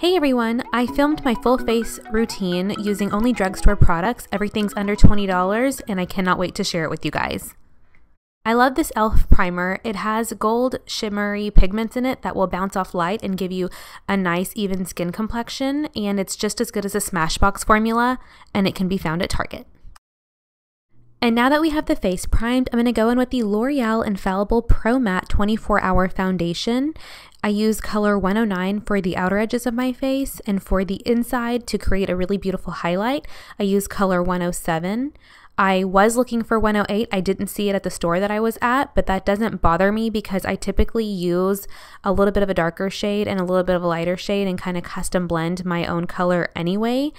Hey everyone, I filmed my full face routine using only drugstore products. Everything's under $20 and I cannot wait to share it with you guys. I love this e.l.f. primer. It has gold shimmery pigments in it that will bounce off light and give you a nice even skin complexion, and it's just as good as a Smashbox formula, and it can be found at Target. And now that we have the face primed, I'm going to go in with the L'Oreal Infallible Pro Matte 24-Hour Foundation. I use color 109 for the outer edges of my face, and for the inside to create a really beautiful highlight, I use color 107. I was looking for 108. I didn't see it at the store that I was at, but that doesn't bother me because I typically use a little bit of a darker shade and a little bit of a lighter shade and kind of custom blend my own color anyway.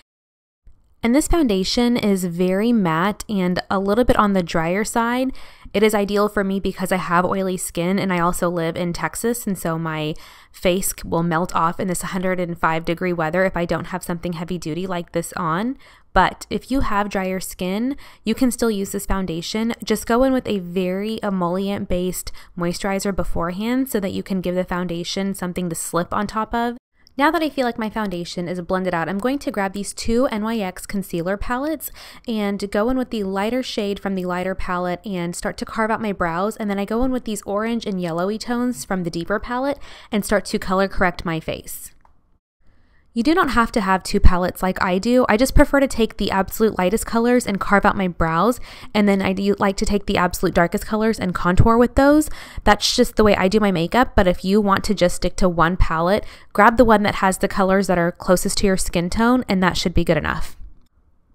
And this foundation is very matte and a little bit on the drier side. It is ideal for me because I have oily skin and I also live in Texas, and so my face will melt off in this 105-degree weather if I don't have something heavy duty like this on. But if you have drier skin, you can still use this foundation. Just go in with a very emollient-based moisturizer beforehand so that you can give the foundation something to slip on top of. Now that I feel like my foundation is blended out, I'm going to grab these two NYX Concealer Palettes and go in with the lighter shade from the lighter palette and start to carve out my brows. And then I go in with these orange and yellowy tones from the deeper palette and start to color correct my face. You do not have to have two palettes like I do. I just prefer to take the absolute lightest colors and carve out my brows, and then I do like to take the absolute darkest colors and contour with those. That's just the way I do my makeup, but if you want to just stick to one palette, grab the one that has the colors that are closest to your skin tone, and that should be good enough.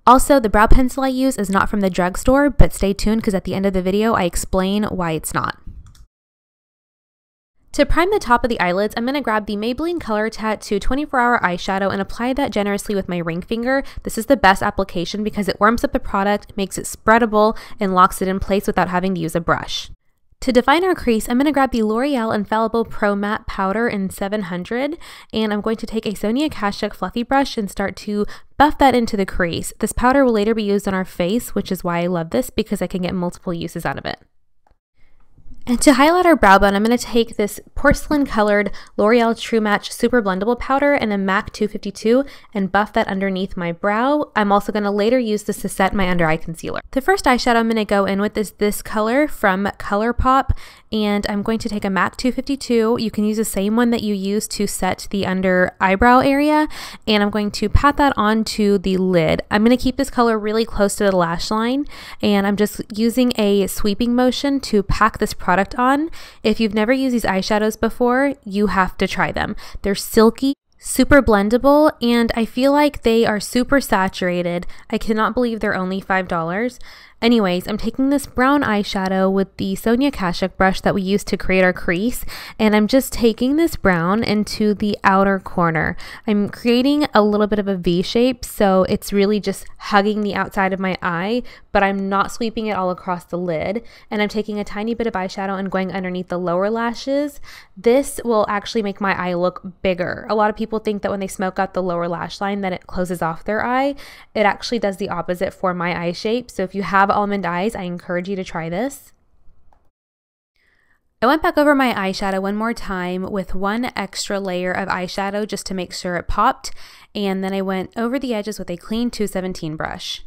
Also, the brow pencil I use is not from the drugstore, but stay tuned because at the end of the video I explain why it's not. To prime the top of the eyelids, I'm going to grab the Maybelline Color Tattoo 24-Hour Eyeshadow and apply that generously with my ring finger. This is the best application because it warms up the product, makes it spreadable, and locks it in place without having to use a brush. To define our crease, I'm going to grab the L'Oreal Infallible Pro Matte Powder in 700, and I'm going to take a Sonia Kashuk fluffy brush and start to buff that into the crease. This powder will later be used on our face, which is why I love this because I can get multiple uses out of it. And to highlight our brow bone, I'm going to take this porcelain colored L'Oreal True Match Super-Blendable powder and a MAC 252 and buff that underneath my brow. I'm also going to later use this to set my under eye concealer. The first eyeshadow I'm going to go in with is this color from ColourPop, and I'm going to take a MAC 252. You can use the same one that you use to set the under eyebrow area, and I'm going to pat that onto the lid. I'm going to keep this color really close to the lash line, and I'm just using a sweeping motion to pack this product on. If you've never used these eyeshadows before, you have to try them. They're silky, super blendable, and I feel like they are super saturated. I cannot believe they're only $5. Anyways, I'm taking this brown eyeshadow with the Sonia Kashuk brush that we used to create our crease, and I'm just taking this brown into the outer corner. I'm creating a little bit of a V shape, so it's really just hugging the outside of my eye, but I'm not sweeping it all across the lid. And I'm taking a tiny bit of eyeshadow and going underneath the lower lashes. This will actually make my eye look bigger. A lot of people think that when they smoke out the lower lash line that it closes off their eye. It actually does the opposite for my eye shape, so if you have almond eyes, I encourage you to try this. I went back over my eyeshadow one more time with one extra layer of eyeshadow just to make sure it popped, and then I went over the edges with a clean 217 brush.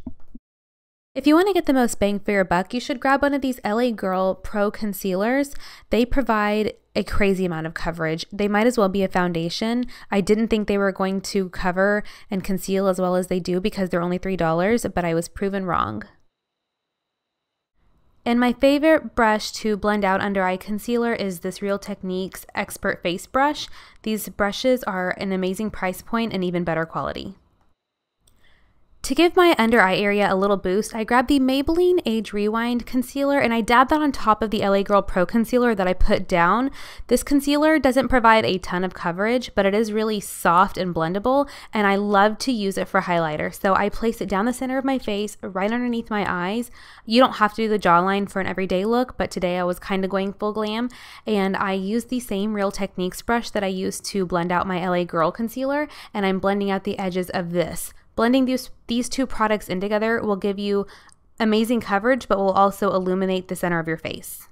If you want to get the most bang for your buck, you should grab one of these LA Girl Pro Concealers. They provide a crazy amount of coverage. They might as well be a foundation. I didn't think they were going to cover and conceal as well as they do because they're only $3, but I was proven wrong. And my favorite brush to blend out under eye concealer is this Real Techniques Expert Face Brush. These brushes are an amazing price point and even better quality. To give my under eye area a little boost, I grabbed the Maybelline Age Rewind Concealer and I dabbed that on top of the LA Girl Pro Concealer that I put down. This concealer doesn't provide a ton of coverage, but it is really soft and blendable, and I love to use it for highlighter. So I place it down the center of my face, right underneath my eyes. You don't have to do the jawline for an everyday look, but today I was kind of going full glam, and I used the same Real Techniques brush that I used to blend out my LA Girl concealer, and I'm blending out the edges of this. Blending these two products in together will give you amazing coverage, but will also illuminate the center of your face.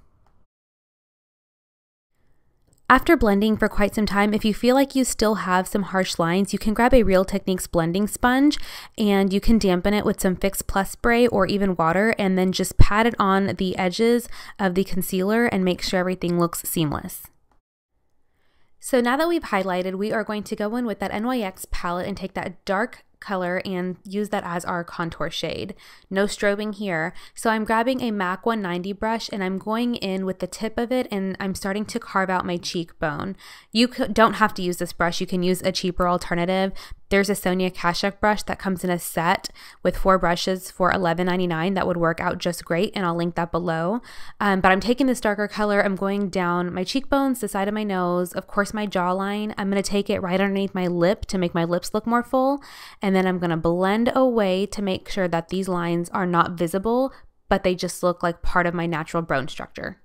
After blending for quite some time, if you feel like you still have some harsh lines, you can grab a Real Techniques blending sponge and you can dampen it with some Fix Plus spray or even water, and then just pat it on the edges of the concealer and make sure everything looks seamless. So now that we've highlighted, we are going to go in with that NYX palette and take that dark color and use that as our contour shade. No strobing here. So I'm grabbing a MAC 190 brush and I'm going in with the tip of it and I'm starting to carve out my cheekbone. You don't have to use this brush. You can use a cheaper alternative. There's a Sonia Kashuk brush that comes in a set with 4 brushes for $11.99. That would work out just great, and I'll link that below. But I'm taking this darker color. I'm going down my cheekbones, the side of my nose, of course my jawline. I'm going to take it right underneath my lip to make my lips look more full, and then I'm going to blend away to make sure that these lines are not visible, but they just look like part of my natural bone structure.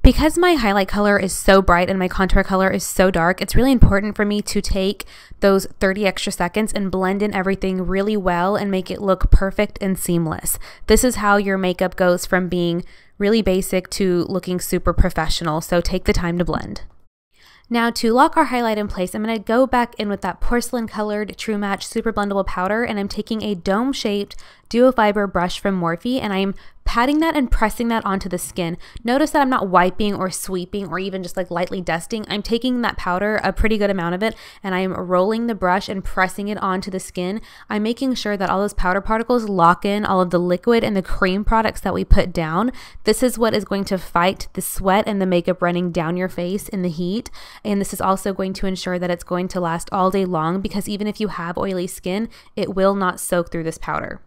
Because my highlight color is so bright and my contour color is so dark, it's really important for me to take those 30 extra seconds and blend in everything really well and make it look perfect and seamless. This is how your makeup goes from being really basic to looking super professional, so take the time to blend. Now to lock our highlight in place, I'm going to go back in with that porcelain colored True Match Super-Blendable powder, and I'm taking a dome-shaped duo fiber brush from Morphe, and I'm patting that and pressing that onto the skin. Notice that I'm not wiping or sweeping or even just like lightly dusting. I'm taking that powder, a pretty good amount of it, and I'm rolling the brush and pressing it onto the skin. I'm making sure that all those powder particles lock in all of the liquid and the cream products that we put down. This is what is going to fight the sweat and the makeup running down your face in the heat. And this is also going to ensure that it's going to last all day long, because even if you have oily skin, it will not soak through this powder.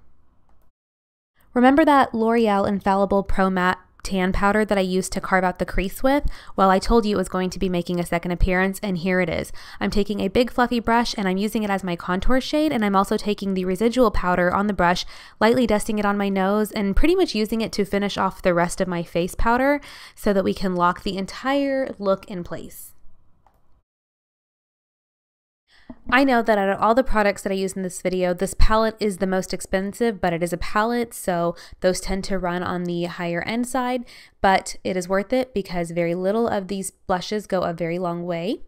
Remember that L'Oreal Infallible Pro Matte tan powder that I used to carve out the crease with? Well, I told you it was going to be making a second appearance, and here it is. I'm taking a big fluffy brush and I'm using it as my contour shade, and I'm also taking the residual powder on the brush, lightly dusting it on my nose, and pretty much using it to finish off the rest of my face powder so that we can lock the entire look in place. I know that out of all the products that I use in this video, this palette is the most expensive, but it is a palette, so those tend to run on the higher end side, but it is worth it because very little of these blushes go a very long way.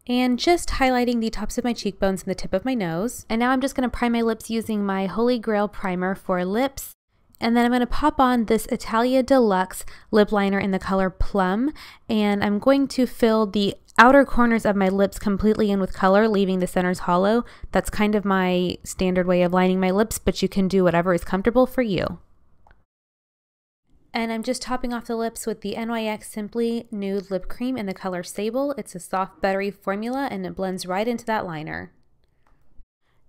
And just highlighting the tops of my cheekbones and the tip of my nose. And now I'm just going to prime my lips using my Holy Grail primer for lips. And then I'm going to pop on this Italia Deluxe lip liner in the color Plum, and I'm going to fill the outer corners of my lips completely in with color, leaving the centers hollow. That's kind of my standard way of lining my lips, but you can do whatever is comfortable for you. And I'm just topping off the lips with the NYX Simply Nude Lip Cream in the color Sable. It's a soft, buttery formula, and it blends right into that liner.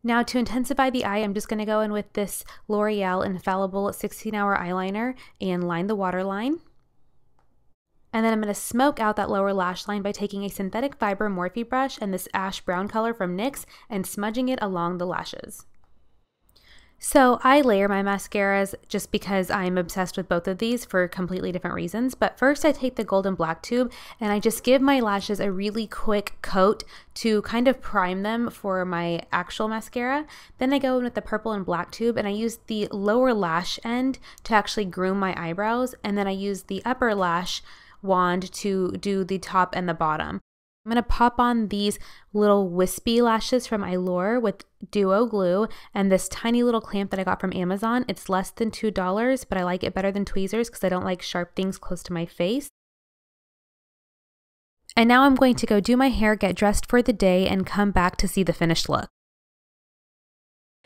Now to intensify the eye, I'm just going to go in with this L'Oreal Infallible 16-hour eyeliner and line the waterline. And then I'm going to smoke out that lower lash line by taking a synthetic fiber Morphe brush and this ash brown color from NYX and smudging it along the lashes. So I layer my mascaras just because I'm obsessed with both of these for completely different reasons. But first I take the Golden Black tube and I just give my lashes a really quick coat to kind of prime them for my actual mascara. Then I go in with the Purple and Black tube and I use the lower lash end to actually groom my eyebrows. And then I use the upper lash wand to do the top and the bottom. I'm going to pop on these little wispy lashes from Allure with Duo Glue and this tiny little clamp that I got from Amazon. It's less than $2, but I like it better than tweezers because I don't like sharp things close to my face. And now I'm going to go do my hair, get dressed for the day, and come back to see the finished look.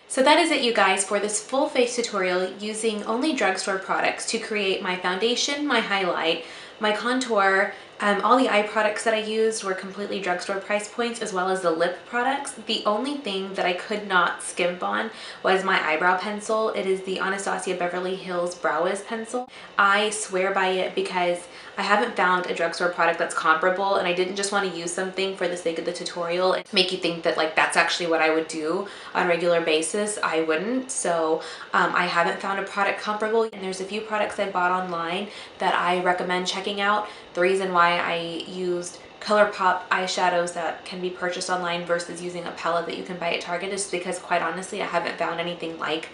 So that is it, you guys, for this full face tutorial using only drugstore products to create my foundation, my highlight, my contour. All the eye products that I used were completely drugstore price points, as well as the lip products. The only thing that I could not skimp on was my eyebrow pencil. It is the Anastasia Beverly Hills Brow Wiz pencil. I swear by it because I haven't found a drugstore product that's comparable, and I didn't just want to use something for the sake of the tutorial and make you think that like that's actually what I would do on a regular basis. I wouldn't. So I haven't found a product comparable, and there's a few products I bought online that I recommend checking out. The reason why I used ColourPop eyeshadows that can be purchased online versus using a palette that you can buy at Target is because, quite honestly, I haven't found anything like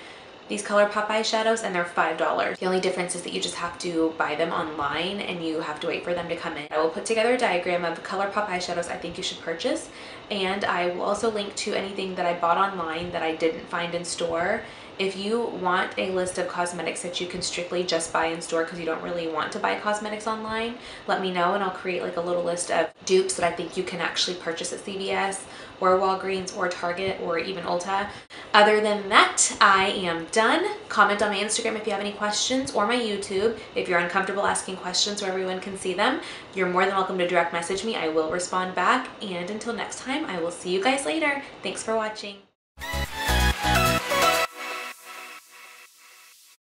these ColourPop eyeshadows, and they're $5. The only difference is that you just have to buy them online and you have to wait for them to come in. I will put together a diagram of ColourPop eyeshadows I think you should purchase, and I will also link to anything that I bought online that I didn't find in store. If you want a list of cosmetics that you can strictly just buy in store because you don't really want to buy cosmetics online, let me know and I'll create like a little list of dupes that I think you can actually purchase at CVS or Walgreens or Target or even Ulta. Other than that, I am done. Comment on my Instagram if you have any questions, or my YouTube. If you're uncomfortable asking questions where everyone can see them, you're more than welcome to direct message me. I will respond back. And until next time, I will see you guys later. Thanks for watching.